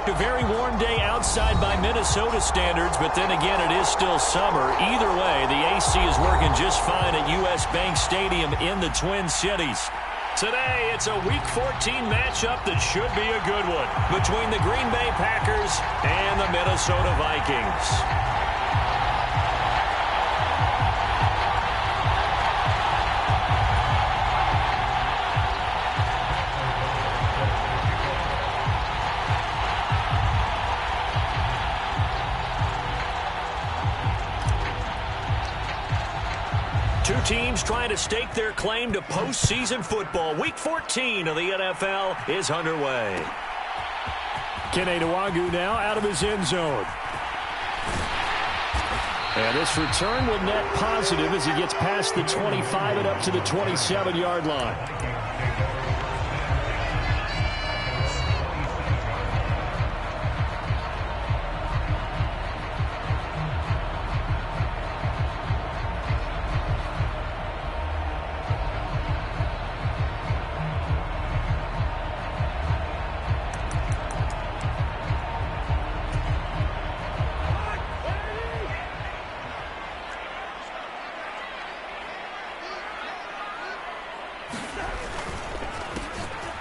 A very warm day outside by Minnesota standards, but then again, it is still summer. Either way, the AC is working just fine at U.S. Bank Stadium in the Twin Cities. Today, it's a Week 14 matchup that should be a good one between the Green Bay Packers and the Minnesota Vikings. Two teams trying to stake their claim to postseason football. Week 14 of the NFL is underway. Kene Nwangwu now out of his end zone. And this return will net positive as he gets past the 25 and up to the 27-yard line.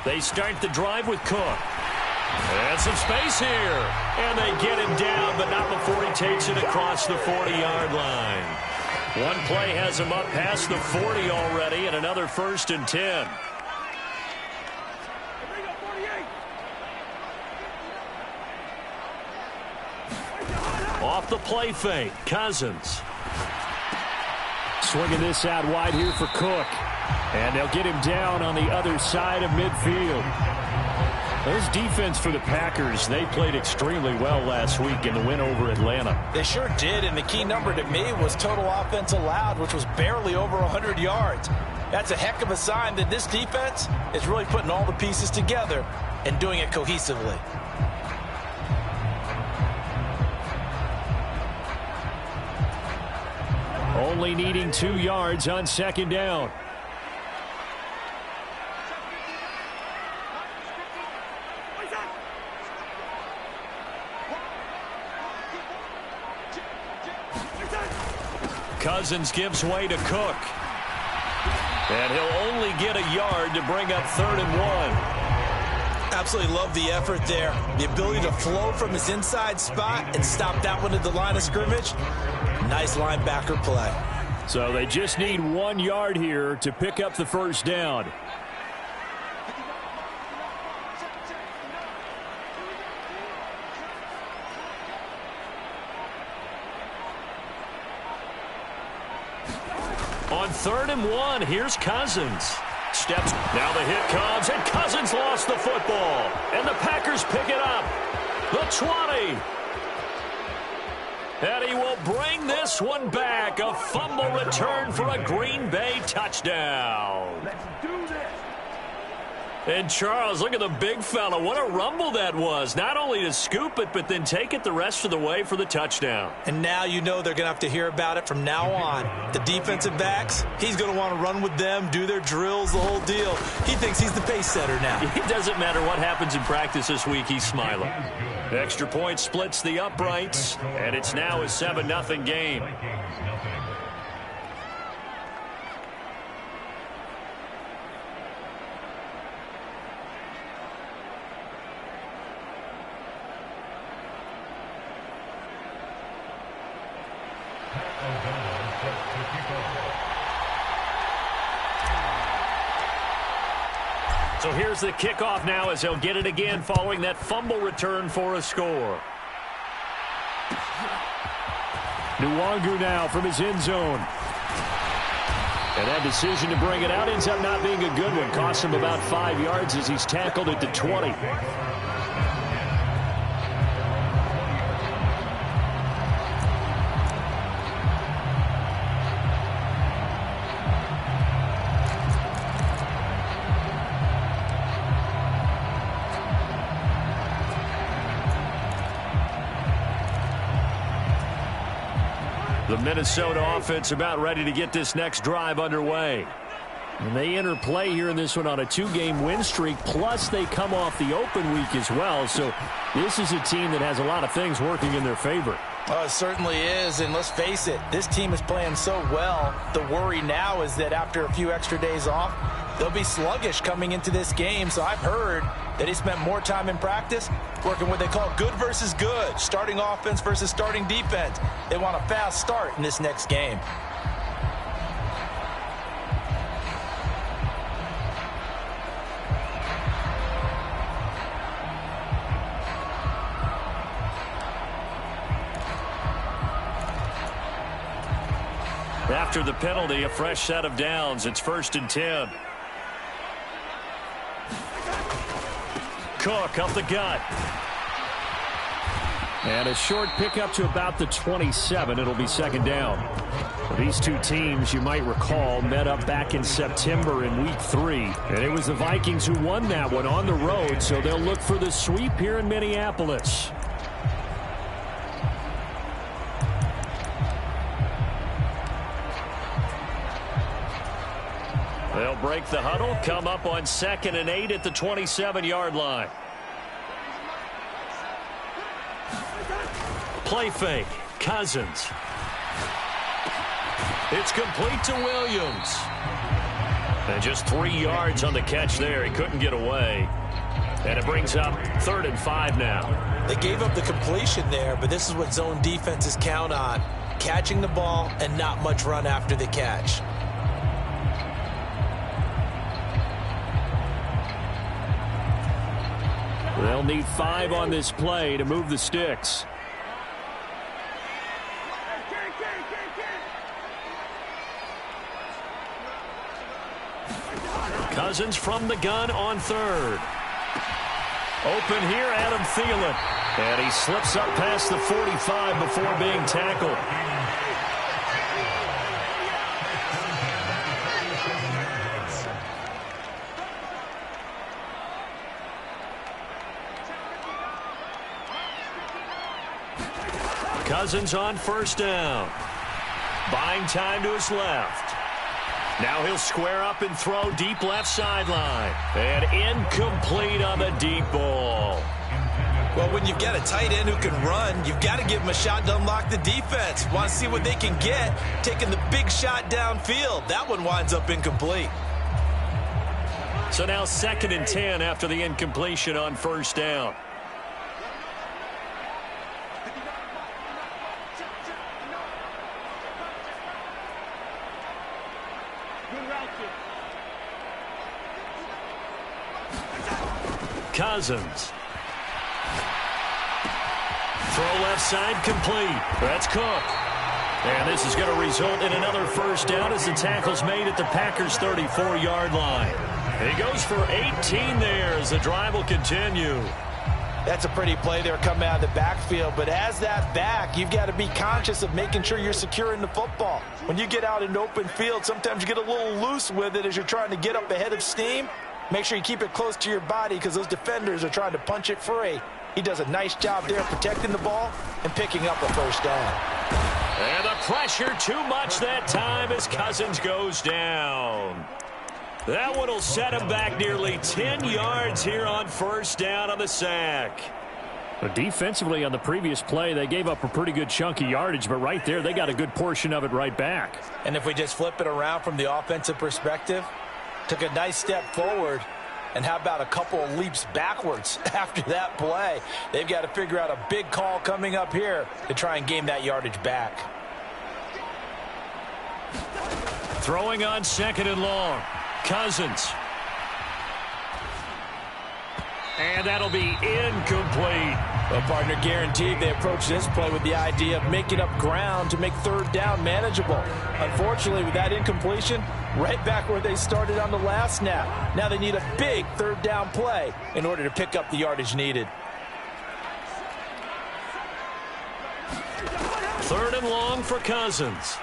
They start the drive with Cook. And some space here. And they get him down, but not before he takes it across the 40-yard line. One play has him up past the 40 already, and another 1st and 10. Off the play fake, Cousins. Swinging this out wide here for Cook. And they'll get him down on the other side of midfield. Those defense for the Packers, they played extremely well last week in the win over Atlanta. They sure did, and the key number to me was total offense allowed, which was barely over 100 yards. That's a heck of a sign that this defense is really putting all the pieces together and doing it cohesively. Only needing 2 yards on 2nd down. Cousins gives way to Cook. And he'll only get a yard to bring up 3rd and 1. Absolutely love the effort there. The ability to flow from his inside spot and stop that one at the line of scrimmage. Nice linebacker play. So they just need 1 yard here to pick up the 1st down. On 3rd and 1, here's Cousins. Steps, now the hit comes, and Cousins lost the football. And the Packers pick it up. The 20. And he will bring this one back. A fumble return for a Green Bay touchdown. Let's do this. And Charles, look at the big fella. What a rumble that was. Not only to scoop it, but then take it the rest of the way for the touchdown. And now you know they're going to have to hear about it from now on. The defensive backs, he's going to want to run with them, do their drills, the whole deal. He thinks he's the pace setter now. It doesn't matter what happens in practice this week. He's smiling. Extra point splits the uprights, and it's now a 7-0 game. So here's the kickoff now as they'll get it again following that fumble return for a score. Nwangwu now from his end zone. And that decision to bring it out ends up not being a good one. Costs him about 5 yards as he's tackled at the 20. The Minnesota offense about ready to get this next drive underway. And they enter play here in this one on a 2-game win streak, plus they come off the open week as well. So this is a team that has a lot of things working in their favor. Oh, it certainly is, and let's face it, this team is playing so well. The worry now is that after a few extra days off, they'll be sluggish coming into this game. So I've heard that he spent more time in practice working what they call good versus good, starting offense versus starting defense. They want a fast start in this next game. After the penalty, a fresh set of downs. It's 1st and 10. Cook up the gut. And a short pickup to about the 27. It'll be 2nd down. These two teams, you might recall, met up back in September in Week 3. And it was the Vikings who won that one on the road, so they'll look for the sweep here in Minneapolis. They'll break the huddle, come up on 2nd and 8 at the 27-yard line. Play fake. Cousins. It's complete to Williams. And just 3 yards on the catch there. He couldn't get away. And it brings up 3rd and 5 now. They gave up the completion there, but this is what zone defenses count on. Catching the ball and not much run after the catch. They'll need 5 on this play to move the sticks. Cousins from the gun on 3rd. Open here, Adam Thielen. And he slips up past the 45 before being tackled. Cousins on 1st down. Buying time to his left. Now he'll square up and throw deep left sideline. And incomplete on the deep ball. Well, when you've got a tight end who can run, you've got to give him a shot to unlock the defense. Want to see what they can get, taking the big shot downfield. That one winds up incomplete. So now 2nd and 10 after the incompletion on 1st down. Cousins. Throw left side complete. That's Cook. And this is going to result in another 1st down as the tackle's made at the Packers' 34-yard line. He goes for 18 there as the drive will continue. That's a pretty play there coming out of the backfield, but as that back, you've got to be conscious of making sure you're securing the football. When you get out in open field, sometimes you get a little loose with it as you're trying to get up ahead of steam. Make sure you keep it close to your body because those defenders are trying to punch it free. He does a nice job there protecting the ball and picking up a 1st down. And the pressure too much that time as Cousins goes down. That one will set him back nearly 10 yards here on 1st down on the sack. But defensively on the previous play, they gave up a pretty good chunk of yardage, but right there they got a good portion of it right back. And if we just flip it around from the offensive perspective, took a nice step forward, and how about a couple of leaps backwards after that play? They've got to figure out a big call coming up here to try and gain that yardage back. Throwing on 2nd and long. Cousins. And that'll be incomplete. Well, partner, guaranteed they approach this play with the idea of making up ground to make 3rd down manageable. Unfortunately, with that incompletion, right back where they started on the last snap. Now they need a big 3rd down play in order to pick up the yardage needed. 3rd and long for Cousins.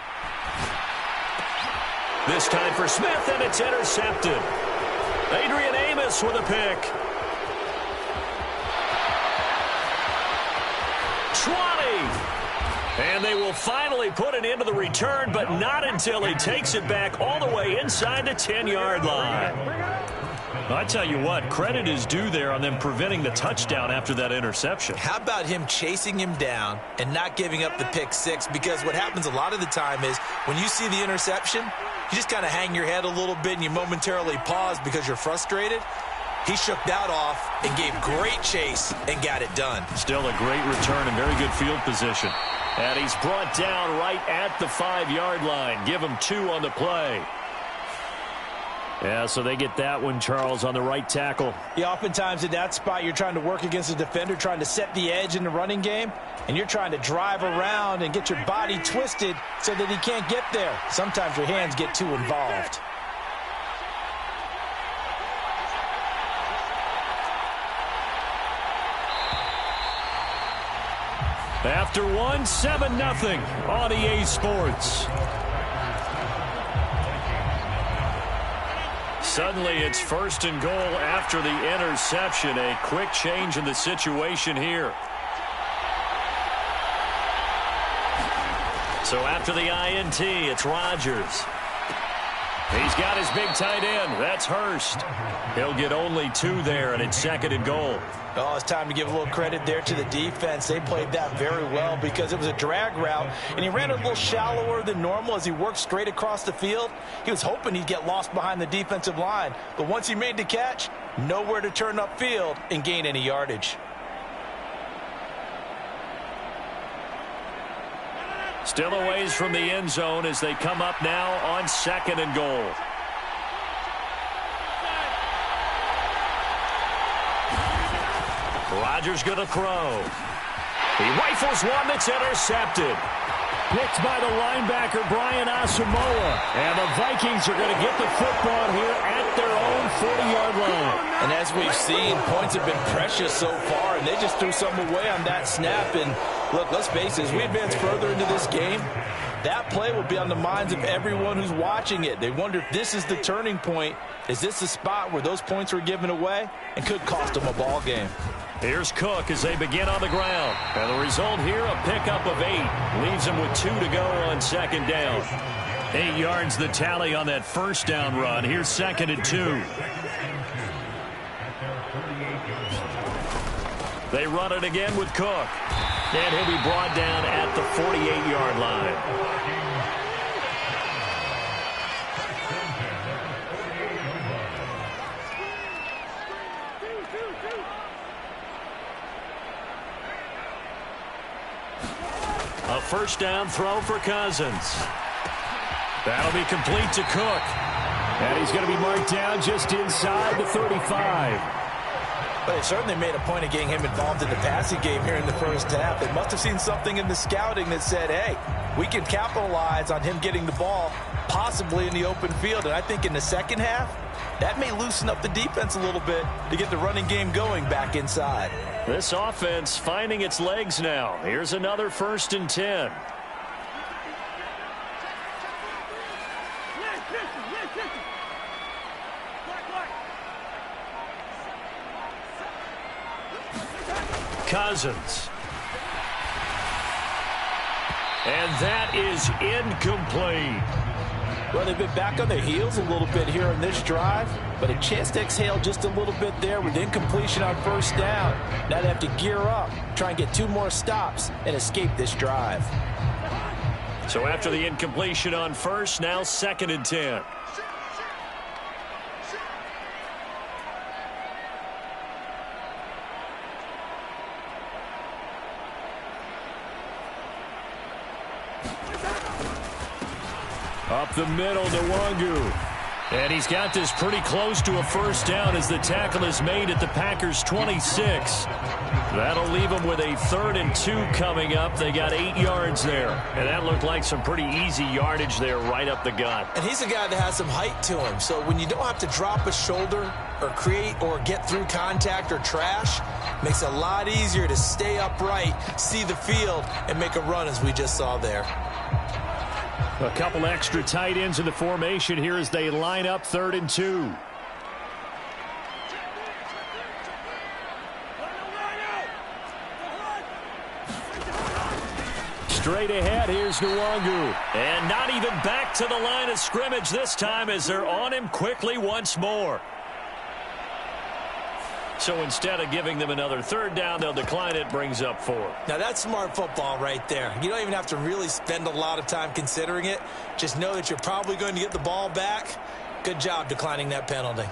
This time for Smith, and it's intercepted. Adrian Amos with a pick. 20. And they will finally put it into the return, but not until he takes it back all the way inside the 10-yard line. I tell you what, credit is due there on them preventing the touchdown after that interception. How about him chasing him down and not giving up the pick six? Because what happens a lot of the time is when you see the interception, you just kind of hang your head a little bit and you momentarily pause because you're frustrated. He shook that off and gave great chase and got it done. Still a great return and very good field position. And he's brought down right at the 5-yard line. Give him 2 on the play. Yeah, so they get that one, Charles, on the right tackle. Yeah, oftentimes in that spot, you're trying to work against a defender, trying to set the edge in the running game, and you're trying to drive around and get your body twisted so that he can't get there. Sometimes your hands get too involved. After 7-0 on EA Sports. Suddenly it's 1st and goal after the interception. A quick change in the situation here. So after the INT, it's Rodgers. He's got his big tight end. That's Hurst. He'll get only 2 there, and it's 2nd and goal. Oh, it's time to give a little credit there to the defense. They played that very well because it was a drag route, and he ran a little shallower than normal as he worked straight across the field. He was hoping he'd get lost behind the defensive line, but once he made the catch, nowhere to turn upfield and gain any yardage. Still a ways from the end zone as they come up now on 2nd and goal. Rodgers going to throw. He rifles one that's intercepted. Picked by the linebacker, Brian Asamoah. And the Vikings are going to get the football here at their own 40-yard line. And as we've seen, points have been precious so far, and they just threw some away on that snap. And look, let's face it, as we advance further into this game, that play will be on the minds of everyone who's watching it. They wonder if this is the turning point. Is this the spot where those points were given away and could cost them a ball game? Here's Cook as they begin on the ground. And the result here, a pickup of 8. Leaves them with 2 to go on 2nd down. 8 yards the tally on that 1st down run. Here's 2nd and 2. They run it again with Cook. And he'll be brought down at the 48-yard line. A 1st down throw for Cousins. That'll be complete to Cook. And he's going to be marked down just inside the 35. But they certainly made a point of getting him involved in the passing game here in the 1st half. They must have seen something in the scouting that said, hey, we can capitalize on him getting the ball possibly in the open field. And I think in the 2nd half, that may loosen up the defense a little bit to get the running game going back inside. This offense finding its legs now. Here's another 1st and 10. Cousins. And that is incomplete. Well, they've been back on their heels a little bit here in this drive, but a chance to exhale just a little bit there with incompletion on 1st down. Now they have to gear up, try and get 2 more stops, and escape this drive. So after the incompletion on 1st, now 2nd and 10. Up the middle, Nwangu. And he's got this pretty close to a 1st down as the tackle is made at the Packers' 26. That'll leave them with a 3rd and 2 coming up. They got 8 yards there. And that looked like some pretty easy yardage there right up the gut. And he's a guy that has some height to him. So when you don't have to drop a shoulder or create or get through contact or trash, makes it a lot easier to stay upright, see the field, and make a run as we just saw there. A couple extra tight ends in the formation here as they line up 3rd and 2. Straight ahead, here's Nwangu. And not even back to the line of scrimmage this time as they're on him quickly once more. So instead of giving them another third down, they'll decline it, brings up 4. Now that's smart football right there. You don't even have to really spend a lot of time considering it. Just know that you're probably going to get the ball back. Good job declining that penalty.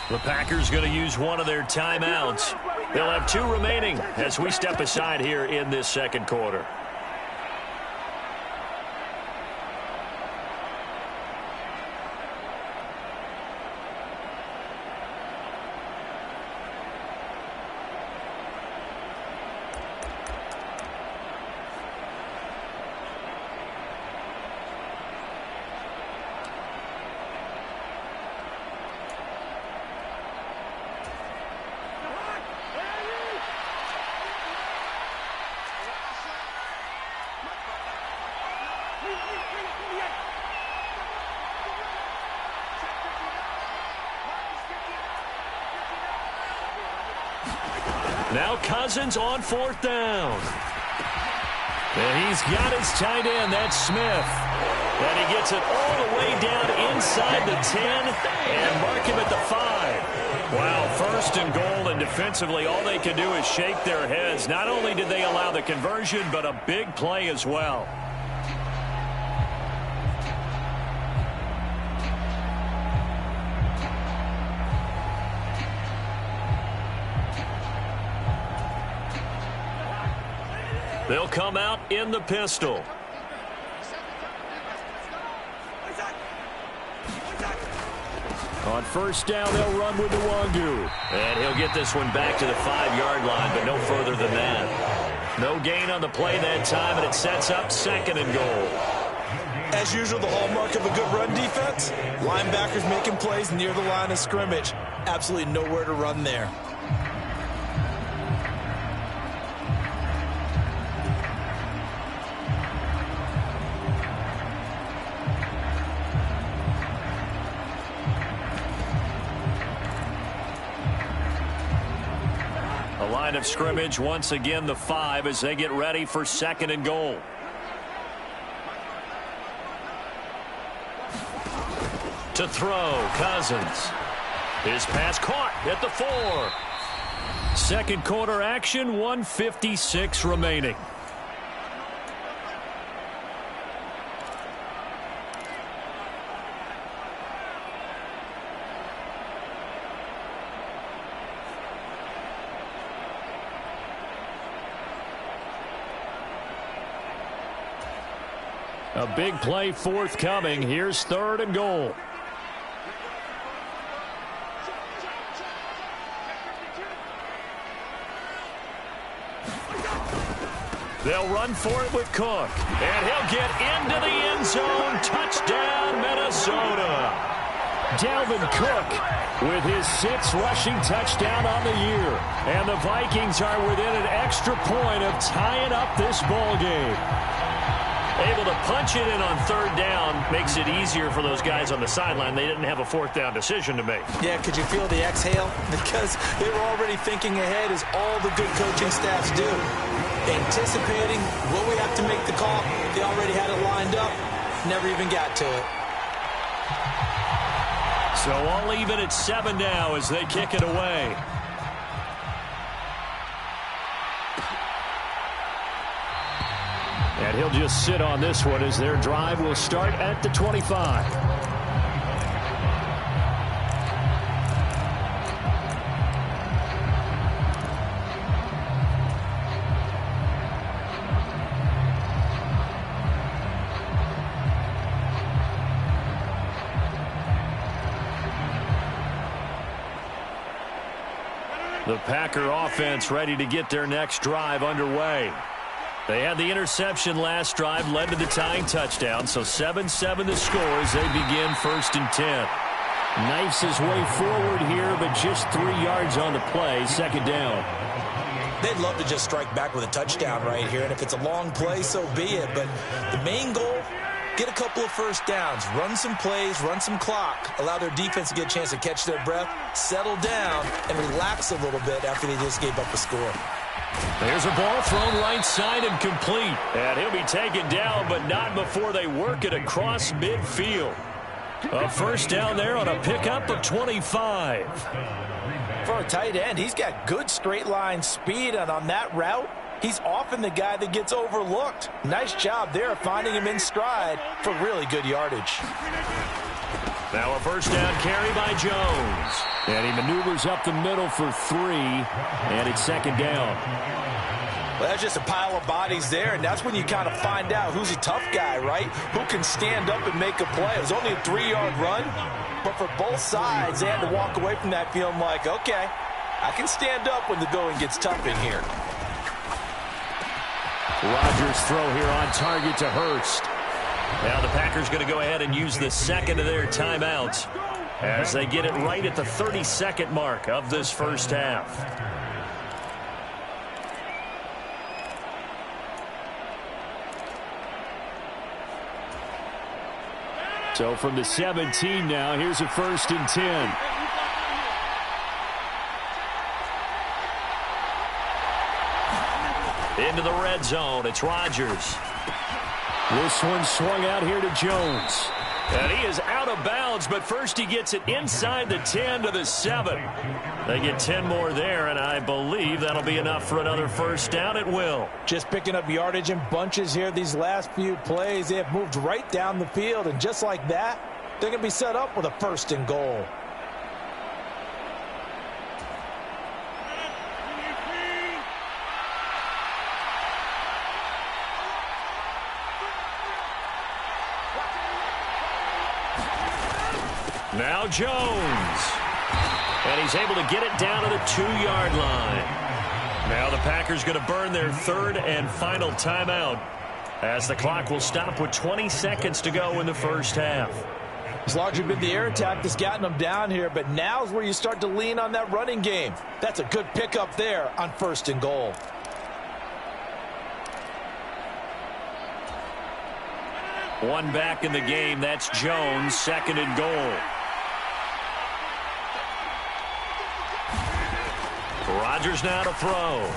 The Packers going to use one of their timeouts. They'll have 2 remaining as we step aside here in this second quarter. Now Cousins on 4th down. And he's got his tight end. That's Smith. And he gets it all the way down inside the 10 and mark him at the 5. Wow, 1st and goal, and defensively all they can do is shake their heads. Not only did they allow the conversion, but a big play as well. They'll come out in the pistol. On 1st down, they'll run with Nwangu. And he'll get this one back to the 5-yard line, but no further than that. No gain on the play that time, and it sets up 2nd and goal. As usual, the hallmark of a good run defense, linebackers making plays near the line of scrimmage. Absolutely nowhere to run there. Line of scrimmage once again the 5 as they get ready for 2nd and goal. To throw, Cousins. His pass caught at the 4. Second quarter action, 1:56 remaining. A big play forthcoming. Here's 3rd and goal. They'll run for it with Cook. And he'll get into the end zone. Touchdown, Minnesota. Dalvin Cook with his 6th rushing touchdown on the year. And the Vikings are within an extra point of tying up this ball game. Able to punch it in on 3rd down makes it easier for those guys on the sideline. They didn't have a 4th down decision to make. Yeah, could you feel the exhale? Because they were already thinking ahead, as all the good coaching staffs do. Anticipating what we have to make the call. They already had it lined up. Never even got to it. So all even at 7 now as they kick it away. And he'll just sit on this one as their drive will start at the 25. The Packer offense ready to get their next drive underway. They had the interception last drive, led to the tying touchdown, so 7-7 the score as they begin 1st and 10. Knifes his way forward here, but just 3 yards on the play. Second down. They'd love to just strike back with a touchdown right here, and if it's a long play, so be it. But the main goal, get a couple of first downs, run some plays, run some clock, allow their defense to get a chance to catch their breath, settle down, and relax a little bit after they just gave up a score. There's a ball thrown right side and complete. And he'll be taken down, but not before they work it across midfield. A first down there on a pickup of 25. For a tight end, he's got good straight line speed, and on that route, he's often the guy that gets overlooked. Nice job there finding him in stride for really good yardage. Now a first down carry by Jones. And he maneuvers up the middle for 3, and it's second down. Well, that's just a pile of bodies there, and that's when you kind of find out who's a tough guy, right? Who can stand up and make a play. It was only a 3-yard run, but for both sides, they had to walk away from that feeling like, okay, I can stand up when the going gets tough in here. Rodgers' throw here on target to Hurst. Now the Packers going to go ahead and use the second of their timeouts as they get it right at the 32nd mark of this first half. So from the 17 now, here's a 1st and 10. Into the red zone, it's Rodgers. This one swung out here to Jones. And he is out of bounds, but first he gets it inside the 10 to the 7. They get 10 more there, and I believe that'll be enough for another first down. It will. Just picking up yardage in bunches here these last few plays. They have moved right down the field, and just like that, they're going to be set up with a 1st and goal. Now Jones. And he's able to get it down to the 2-yard line. Now the Packers going to burn their 3rd and final timeout as the clock will stop with 20 seconds to go in the first half. It's largely been the air attack that's gotten them down here, but now's where you start to lean on that running game. That's a good pickup there on 1st and goal. One back in the game. That's Jones, 2nd and goal. Rodgers now to throw.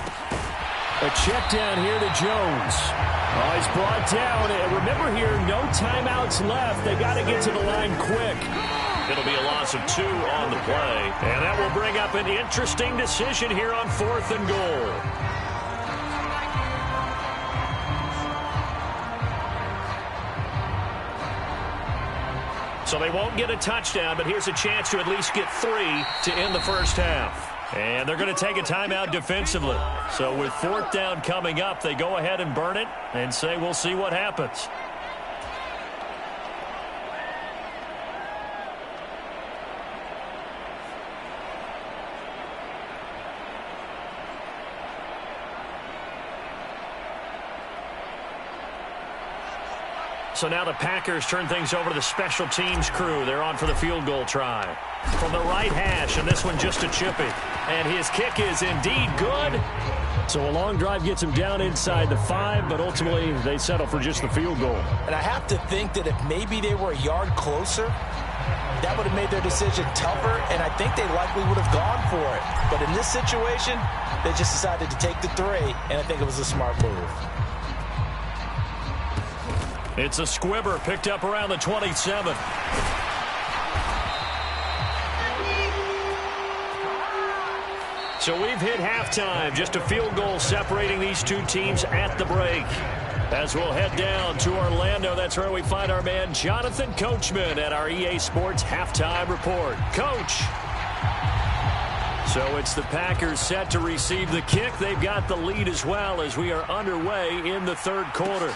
A check down here to Jones. Oh, he's brought down. And remember here, no timeouts left. They got to get to the line quick. It'll be a loss of 2 on the play. And that will bring up an interesting decision here on 4th and goal. So they won't get a touchdown, but here's a chance to at least get 3 to end the first half. And they're going to take a timeout defensively. So with 4th down coming up, they go ahead and burn it and say we'll see what happens. So now the Packers turn things over to the special teams crew. They're on for the field goal try. From the right hash, and this one just a chippy. And his kick is indeed good. So a long drive gets him down inside the 5, but ultimately they settle for just the field goal. And I have to think that if maybe they were a yard closer, that would have made their decision tougher, and I think they likely would have gone for it. But in this situation, they just decided to take the 3, and I think it was a smart move. It's a squibber picked up around the 27. So we've hit halftime. Just a field goal separating these two teams at the break. As we'll head down to Orlando, that's where we find our man Jonathan Coachman at our EA Sports Halftime Report. Coach. So it's the Packers set to receive the kick. They've got the lead as well as we are underway in the 3rd quarter.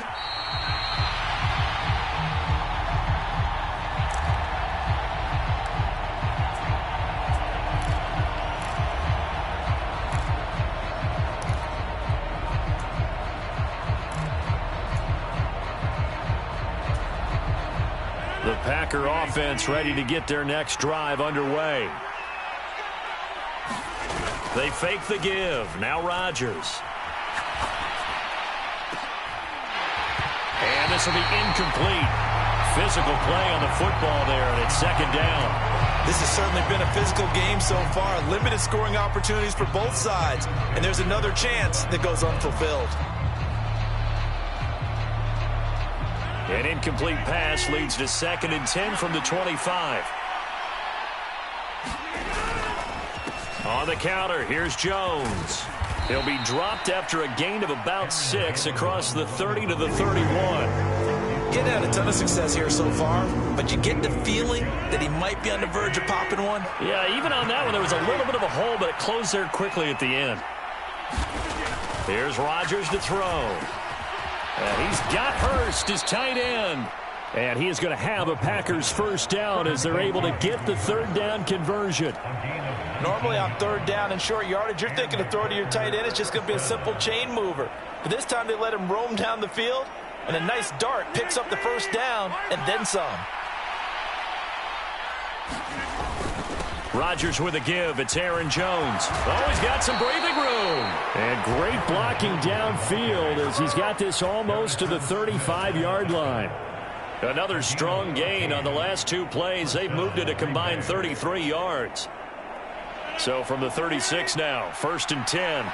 The Packer offense ready to get their next drive underway. They fake the give. Now Rodgers. And this will be incomplete. Physical play on the football there, and it's second down. This has certainly been a physical game so far. Limited scoring opportunities for both sides. And there's another chance that goes unfulfilled. An incomplete pass leads to 2nd and 10 from the 25. On the counter, here's Jones. He'll be dropped after a gain of about 6 across the 30 to the 31. Getting had a ton of success here so far, but you get the feeling that he might be on the verge of popping one. Yeah, even on that one, there was a little bit of a hole, but it closed there quickly at the end. Here's Rodgers to throw. And he's got Hurst, his tight end. And he is going to have a Packers first down as they're able to get the third down conversion. Normally on third down and short yardage, you're thinking to throw to your tight end. It's just going to be a simple chain mover. But this time they let him roam down the field, and a nice dart picks up the first down and then some. Rodgers with a give. It's Aaron Jones. Oh, he's got some breathing room. And great blocking downfield as he's got this almost to the 35-yard line. Another strong gain on the last 2 plays. They've moved it a combined 33 yards. So from the 36 now, 1st and 10.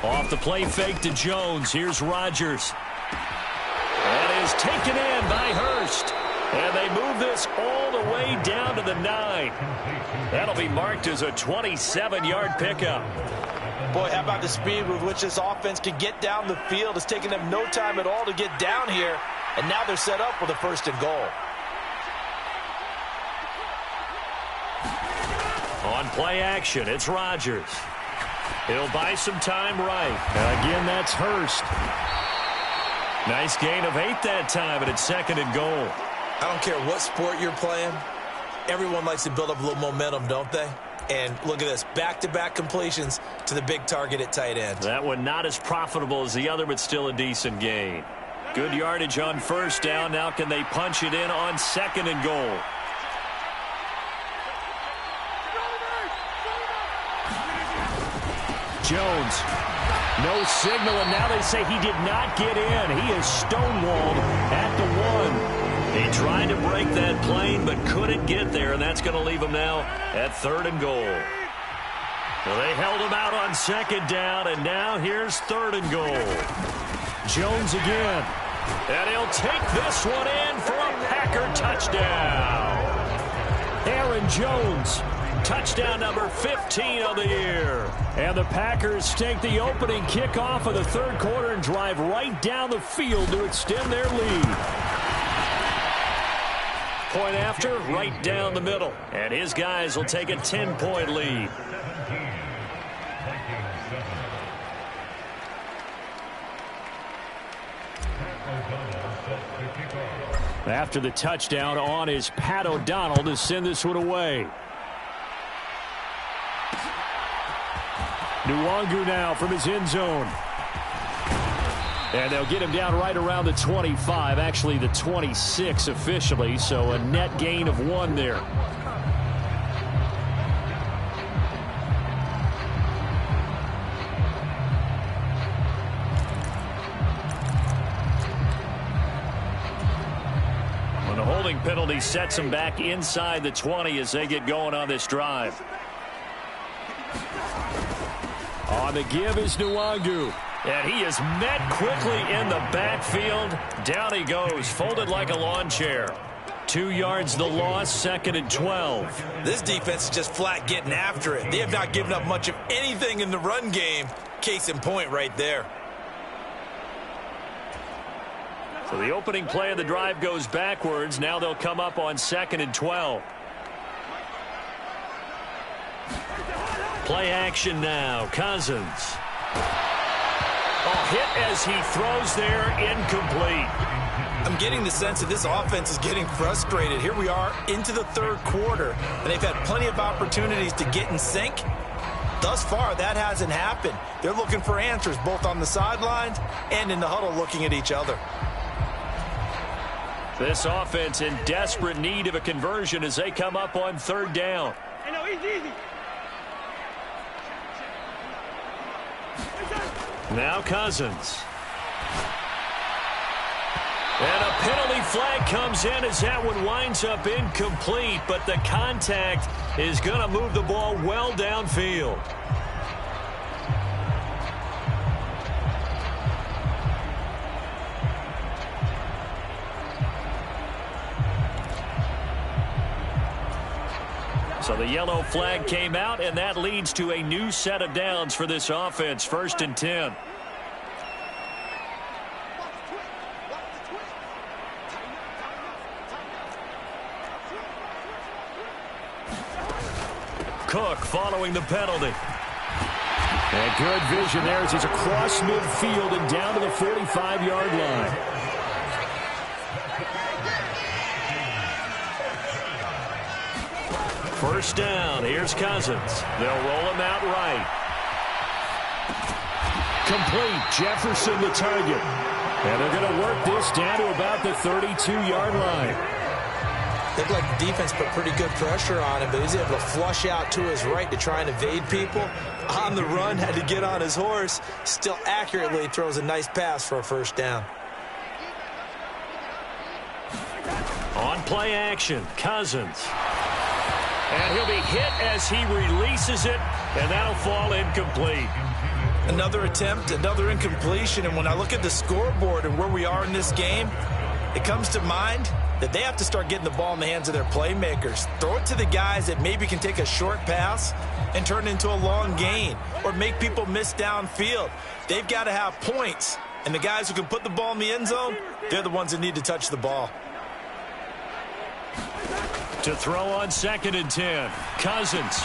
Off the play fake to Jones. Here's Rodgers. That is taken in by Hurst. And they move this all the way down to the 9. That'll be marked as a 27-yard pickup. Boy, how about the speed with which this offense can get down the field? It's taken them no time at all to get down here. And now they're set up with a 1st and goal. On play action, it's Rodgers. He'll buy some time right. And again, that's Hurst. Nice gain of 8 that time, and it's 2nd and goal. I don't care what sport you're playing. Everyone likes to build up a little momentum, don't they? And look at this, back-to-back completions to the big target at tight end. That one not as profitable as the other, but still a decent gain. Good yardage on 1st down. Now can they punch it in on 2nd and goal? Jones, no signal, and now they say he did not get in. He is stonewalled at the 1. He tried to break that plane, but couldn't get there, and that's going to leave him now at 3rd and goal. Well, they held him out on 2nd down, and now here's 3rd and goal. Jones again, and he'll take this one in for a Packer touchdown. Aaron Jones, touchdown number 15 of the year. And the Packers take the opening kickoff of the 3rd quarter and drive right down the field to extend their lead. Point after, right down the middle. And his guys will take a 10-point lead. After the touchdown, on is Pat O'Donnell to send this one away. Nwangu now from his end zone. And they'll get him down right around the 25, actually the 26 officially, so a net gain of 1 there. When the holding penalty sets them back inside the 20 as they get going on this drive. On the give is Nwangu. And he is met quickly in the backfield. Down he goes, folded like a lawn chair. 2 yards the loss, 2nd and 12. This defense is just flat getting after it. They have not given up much of anything in the run game. Case in point right there. So the opening play of the drive goes backwards. Now they'll come up on 2nd and 12. Play action now. Cousins. Hit as he throws there, incomplete. I'm getting the sense that this offense is getting frustrated. Here we are into the 3rd quarter, and they've had plenty of opportunities to get in sync. Thus far, that hasn't happened. They're looking for answers both on the sidelines and in the huddle looking at each other. This offense in desperate need of a conversion as they come up on third down. Now Cousins. And a penalty flag comes in as that one winds up incomplete, but the contact is going to move the ball well downfield. So the yellow flag came out, and that leads to a new set of downs for this offense. 1st and 10. Cook following the penalty. And good vision there as he's across midfield and down to the 45-yard line. First down. Here's Cousins. They'll roll him out right. Complete. Jefferson the target. And they're going to work this down to about the 32-yard line. Looked like the defense put pretty good pressure on him, but he's able to flush out to his right to try and evade people. On the run, had to get on his horse. Still accurately throws a nice pass for a first down. On play action, Cousins. And he'll be hit as he releases it, and that'll fall incomplete. Another attempt, another incompletion, and when I look at the scoreboard and where we are in this game, it comes to mind that they have to start getting the ball in the hands of their playmakers. Throw it to the guys that maybe can take a short pass and turn it into a long gain or make people miss downfield. They've got to have points, and the guys who can put the ball in the end zone, they're the ones that need to touch the ball. To throw on 2nd and 10. Cousins.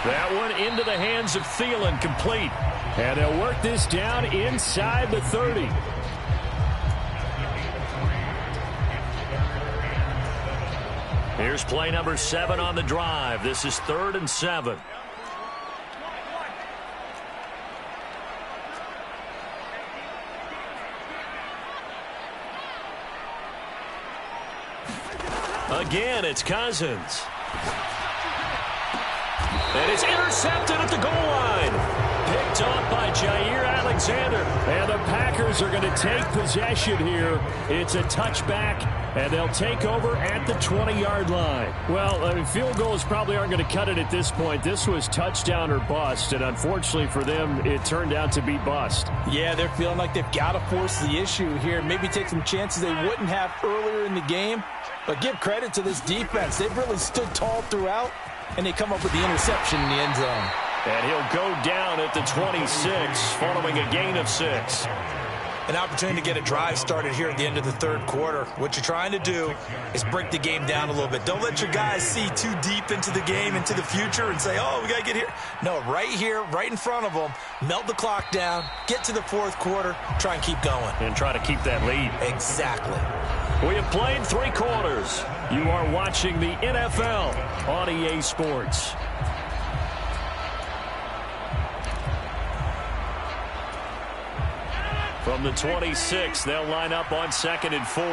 That one into the hands of Thielen, complete. And they'll work this down inside the 30. Here's play number 7 on the drive. This is 3rd and 7. Again, it's Cousins. And it's intercepted at the goal line. Picked off by Jair Alexander. And the Packers are going to take possession here. It's a touchback, and they'll take over at the 20-yard line. Well, I mean, field goals probably aren't going to cut it at this point. This was touchdown or bust, and unfortunately for them, it turned out to be bust. Yeah, they're feeling like they've got to force the issue here. Maybe take some chances they wouldn't have earlier in the game. But give credit to this defense. They've really stood tall throughout, and they come up with the interception in the end zone. And he'll go down at the 26 following a gain of 6. An opportunity to get a drive started here at the end of the third quarter. What you're trying to do is break the game down a little bit. Don't let your guys see too deep into the game, into the future, and say, oh, we got to get here. No, right here, right in front of them, melt the clock down, get to the fourth quarter, try and keep going. And try to keep that lead. Exactly. We have played 3 quarters. You are watching the NFL on EA Sports. From the 26, they'll line up on 2nd and 4.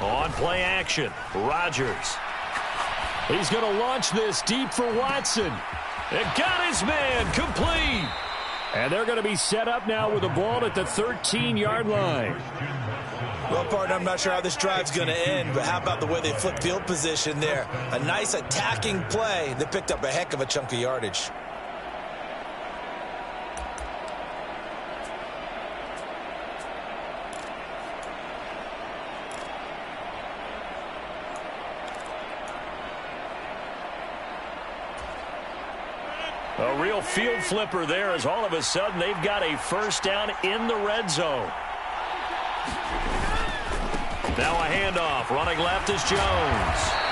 On play action, Rodgers. He's going to launch this deep for Watson. And got his man, complete. And they're going to be set up now with the ball at the 13-yard line. Well, partner, I'm not sure how this drive's going to end, but how about the way they flip field position there? A nice attacking play that picked up a heck of a chunk of yardage. A real field flipper there as all of a sudden they've got a first down in the red zone. Now a handoff. Running left is Jones.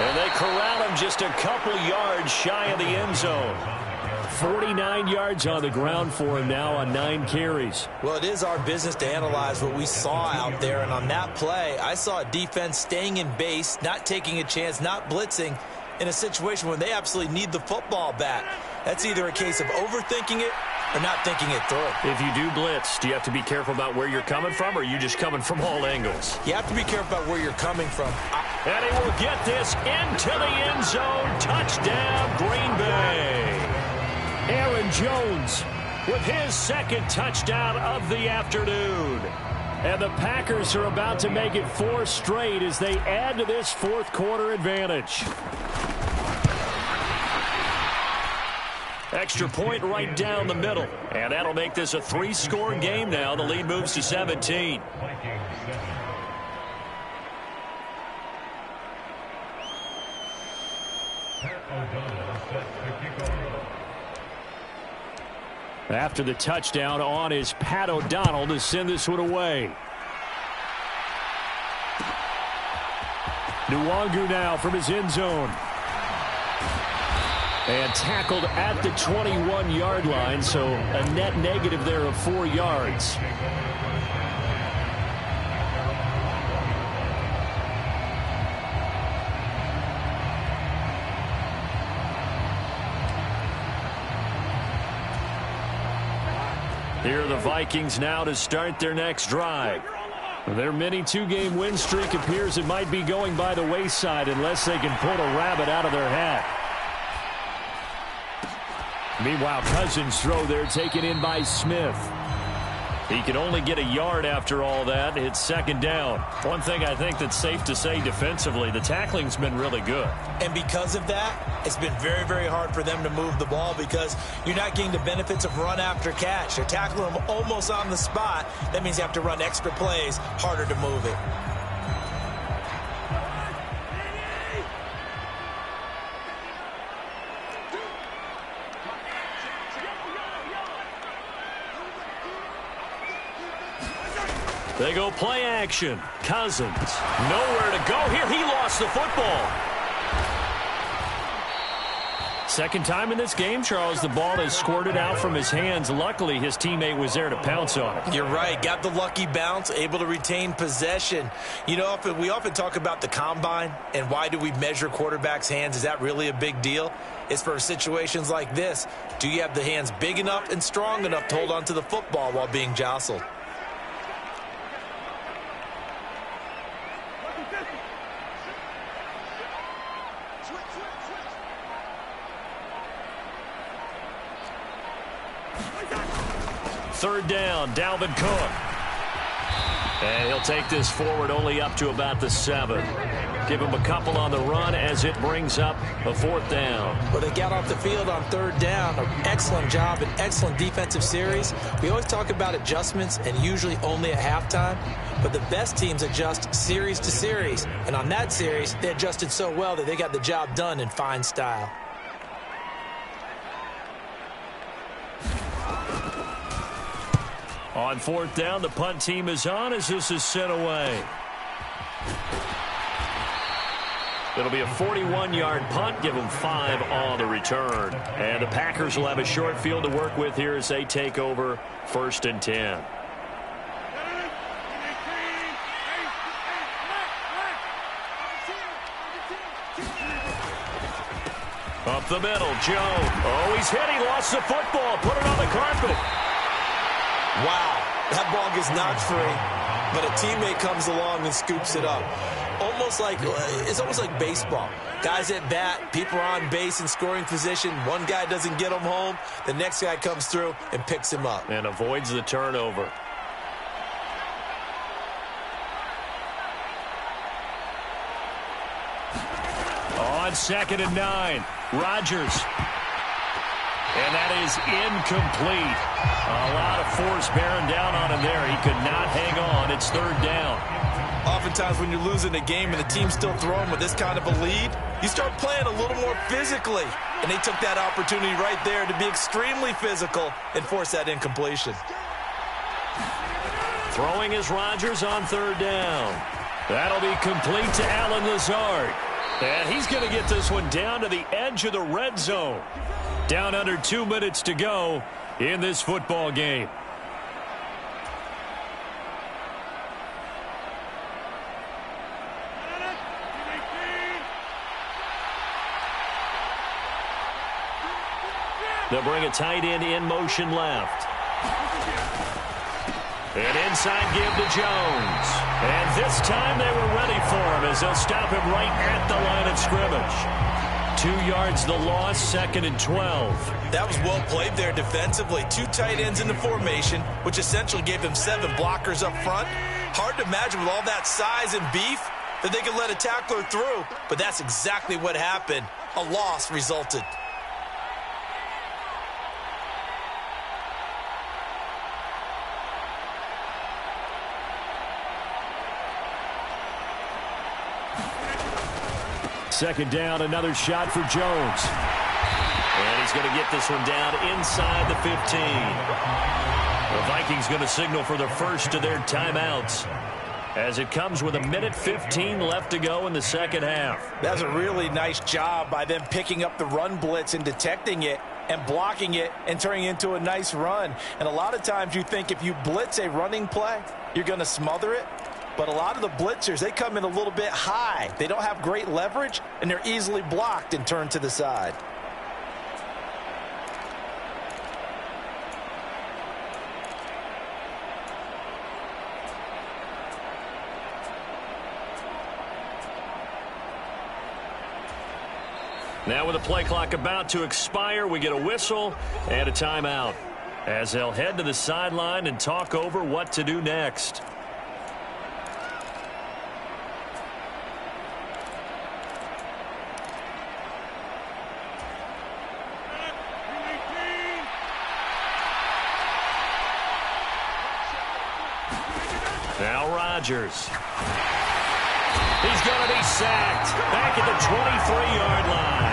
And they corral him just a couple yards shy of the end zone. 49 yards on the ground for him now on 9 carries. Well, it is our business to analyze what we saw out there. And on that play, I saw a defense staying in base, not taking a chance, not blitzing in a situation when they absolutely need the football back. That's either a case of overthinking it or not thinking it through. If you do blitz, do you have to be careful about where you're coming from, or are you just coming from all angles? You have to be careful about where you're coming from. And he will get this into the end zone. Touchdown, Green Bay. Aaron Jones with his second touchdown of the afternoon. And the Packers are about to make it 4 straight as they add to this fourth quarter advantage. Extra point right down the middle. And that'll make this a 3-score game now. The lead moves to 17. After the touchdown, on is Pat O'Donnell to send this one away. Nwangu now from his end zone. And tackled at the 21-yard line, so a net negative there of 4 yards. Here are the Vikings now to start their next drive. Their mini 2-game win streak appears it might be going by the wayside unless they can pull a rabbit out of their hat. Meanwhile, Cousins' throw there taken in by Smith. He can only get a yard after all that. It's second down. One thing I think that's safe to say defensively, the tackling's been really good. And because of that, it's been very, very hard for them to move the ball because you're not getting the benefits of run after catch. They're tackling them almost on the spot. That means you have to run extra plays, harder to move it. They go play action. Cousins. Nowhere to go here. He lost the football. Second time in this game, Charles, the ball has squirted out from his hands. Luckily, his teammate was there to pounce on it. You're right. Got the lucky bounce, able to retain possession. You know, we often talk about the combine and why do we measure quarterbacks' hands. Is that really a big deal? It's for situations like this. Do you have the hands big enough and strong enough to hold on to the football while being jostled? Third down, Dalvin Cook. And he'll take this forward only up to about the 7. Give him a couple on the run as it brings up a 4th down. Well, they got off the field on 3rd down. An excellent job, an excellent defensive series. We always talk about adjustments and usually only at halftime. But the best teams adjust series to series. And on that series, they adjusted so well that they got the job done in fine style. On 4th down, the punt team is on as this is sent away. It'll be a 41-yard punt. Give them 5 on the return. And the Packers will have a short field to work with here as they take over 1st and 10. Up the middle, Jones. Oh, he's hit. He lost the football. Put it on the carpet. Wow, that ball gets knocked free, but a teammate comes along and scoops it up. It's almost like baseball. Guys at bat, people are on base in scoring position. One guy doesn't get him home. The next guy comes through and picks him up. And avoids the turnover. On 2nd and 9, Rodgers. And that is incomplete. A lot of force bearing down on him there. He could not hang on. It's 3rd down. Oftentimes when you're losing a game and the team's still throwing with this kind of a lead, you start playing a little more physically. And they took that opportunity right there to be extremely physical and force that incompletion. Throwing is Rodgers on 3rd down. That'll be complete to Allen Lazard. And he's going to get this one down to the edge of the red zone. Down under 2 minutes to go in this football game. They'll bring a tight end in motion left. An inside give to Jones. And this time they were ready for him as they'll stop him right at the line of scrimmage. 2 yards the loss, 2nd and 12. That was well played there defensively. 2 tight ends in the formation, which essentially gave them 7 blockers up front. Hard to imagine with all that size and beef that they could let a tackler through. But that's exactly what happened. A loss resulted. Second down, another shot for Jones. And he's going to get this one down inside the 15. The Vikings going to signal for the first of their timeouts as it comes with 1:15 left to go in the second half. That's a really nice job by them picking up the run blitz and detecting it and blocking it and turning it into a nice run. And a lot of times you think if you blitz a running play, you're going to smother it. But a lot of the blitzers, they come in a little bit high. They don't have great leverage, and they're easily blocked and turned to the side. Now with the play clock about to expire, we get a whistle and a timeout as they'll head to the sideline and talk over what to do next. Now Rodgers. He's going to be sacked back at the 23-yard line.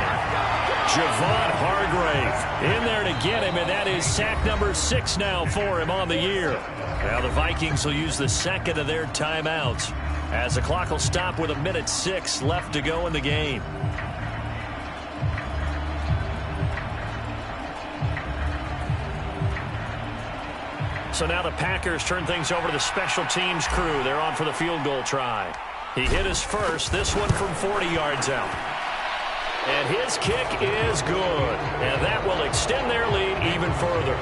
Javon Hargrave in there to get him, and that is sack number 6 now for him on the year. Now the Vikings will use the second of their timeouts as the clock will stop with 1:06 left to go in the game. So now the Packers turn things over to the special teams crew. They're on for the field goal try. He hit his first, this one from 40 yards out. And his kick is good. And that will extend their lead even further.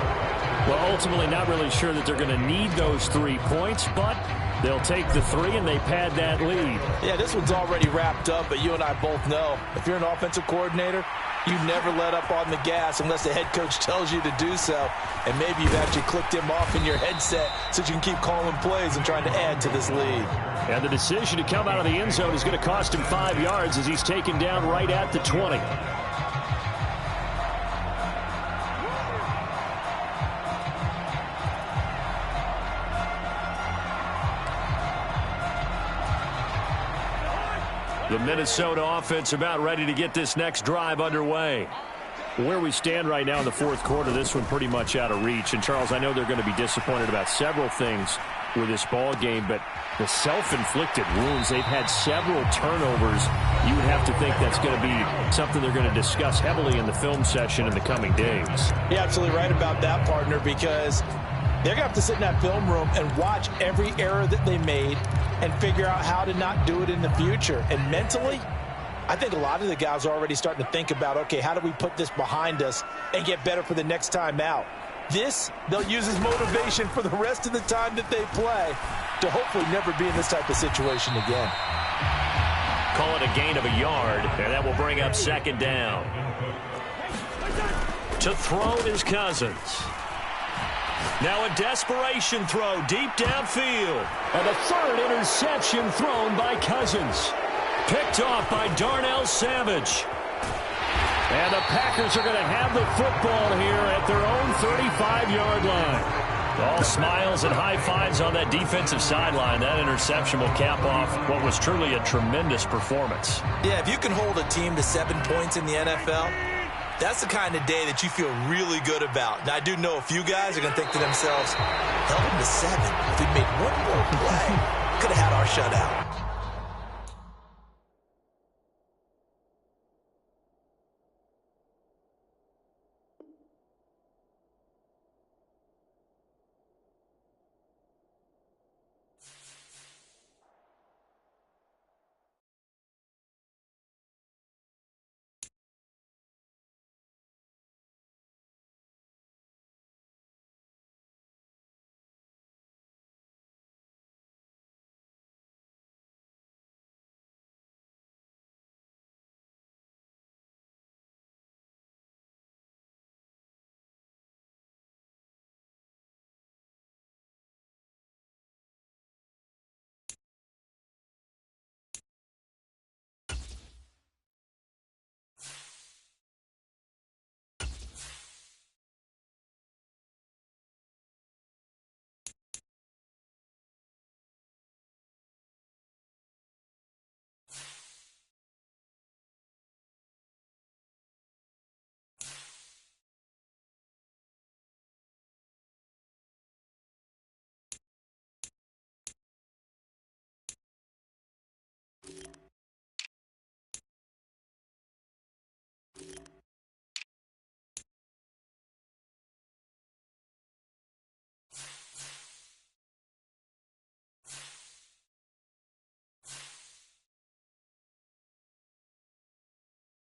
Well, ultimately not really sure that they're going to need those 3 points, but they'll take the 3 and they pad that lead. Yeah, this one's already wrapped up, but you and I both know if you're an offensive coordinator, you never let up on the gas unless the head coach tells you to do so. And maybe you've actually clicked him off in your headset so you can keep calling plays and trying to add to this lead. And the decision to come out of the end zone is going to cost him 5 yards as he's taken down right at the 20. The Minnesota offense about ready to get this next drive underway. Where we stand right now in the fourth quarter, this one pretty much out of reach. And, Charles, I know they're going to be disappointed about several things with this ball game, but the self-inflicted wounds, they've had several turnovers. You would have to think that's going to be something they're going to discuss heavily in the film session in the coming days. You're absolutely right about that, partner, because they're going to have to sit in that film room and watch every error that they made and figure out how to not do it in the future. And mentally, I think a lot of the guys are already starting to think about, okay, how do we put this behind us and get better for the next time out? This, they'll use as motivation for the rest of the time that they play to hopefully never be in this type of situation again. Call it a gain of a yard, and that will bring up second down. To throw is Cousins. Now a desperation throw deep downfield. And a third interception thrown by Cousins. Picked off by Darnell Savage. And the Packers are going to have the football here at their own 35-yard line. All smiles and high fives on that defensive sideline. That interception will cap off what was truly a tremendous performance. Yeah, if you can hold a team to 7 points in the NFL, that's the kind of day that you feel really good about. Now, I do know a few guys are going to think to themselves, held them to 7. If we made one more play, could have had our shutout.